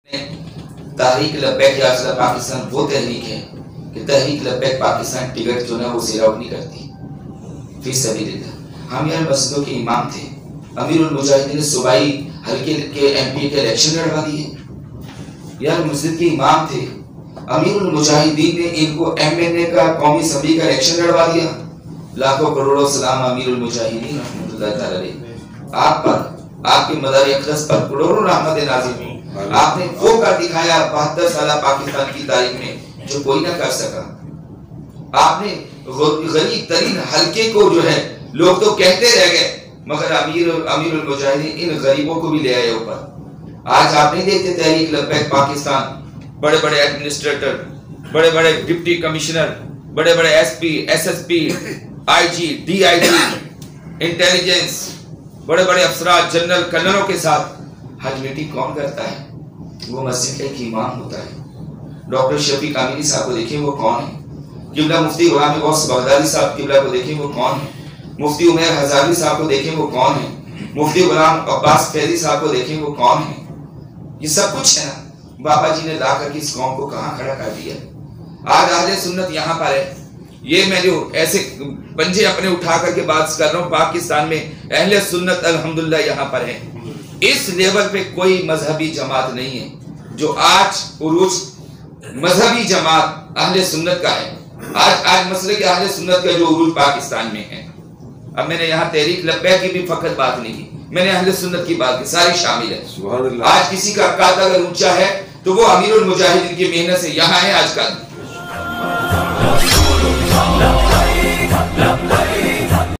تحریک لبیک یا اصل پاکستان وہ تحریک ہے کہ تحریک لبیک پاکستان ٹکٹ جو ہے وہ سیل آؤٹ نہیں کرتی فی سبیل اللہ۔ ہم یار مسجدوں کے امام تھے، امیر المجاہدین صوبائی حلقے کے ایم پی کے الیکشن لڑوا دیے، یار مسجد کے امام تھے، امیر المجاہدین نے ان کو ایم این اے کا قومی اسمبلی کا الیکشن لڑوا دیا۔ لاکھوں کروڑوں سلام امیر المجاہدین رحمۃ اللہ تعالی علیہ، آپ پر، آپ کے مدار اقدس پر کروڑوں رحمت نازل ہوئی۔ آپ نے وہ کر دکھایا 72 سالہ پاکستان کی تاریخ میں جو کوئی نہ کر سکا۔ آپ نے غریب ترین حلقے کو جو ہے لوگ تو کہتے رہ گئے مگر امیر المجاہدین ان غریبوں کو بھی لے آئے اوپر۔ آج آپ نہیں دیکھتے تحریک لبیک پاکستان بڑے بڑے ایڈمنسٹریٹر، بڑے بڑے ڈپٹی کمشنر، بڑے بڑے S P, S S P, I G, D I G, intelligence, بڑے بڑے افسرات، جنرل کرنلوں کے ساتھ حج میٹنگ کون کرتا ہے؟ وہ مسجد کا ایک امام ہوتا ہے۔ ڈاکٹر شفیق امینی صاحب کو دیکھیں وہ کون ہے؟ قبلہ مفتی غلام غوث بغدادی صاحب قبلہ کو دیکھیں وہ کون ہے؟ مفتی عمیر ہزاروی صاحب کو دیکھیں وہ کون ہے؟ مفتی غلام عباس فیضی صاحب کو دیکھیں وہ کون ہے؟ یہ سب کچھ ہے نا، بابا جی نے لا کر کے اس قوم کو کہاں کھڑا کر دیا۔ آج اہل سنت یہاں پر ہے، یہ میں جو ایسے پنجے اپنے اٹھا کر کے بات کر رہا ہوں، پاکستان میں اہل سنت الحمدللہ یہاں پر ہے۔ اس لیول پہ کوئی مذہبی جماعت نہیں ہے جو آج عروج مذہبی جماعت اہل سنت کا ہے۔ آج مسئلے کہ اہل سنت کا جو عروج پاکستان میں ہے۔ اب میں نے یہاں تحریک لبیک کی بھی فقط بات نہیں کی، میں نے اہل سنت کی بات کی، ساری شامل ہے۔ آج کسی کا قد اگر اونچا ہے تو وہ امیر المجاہدین کی محنت سے یہاں ہے آج کل۔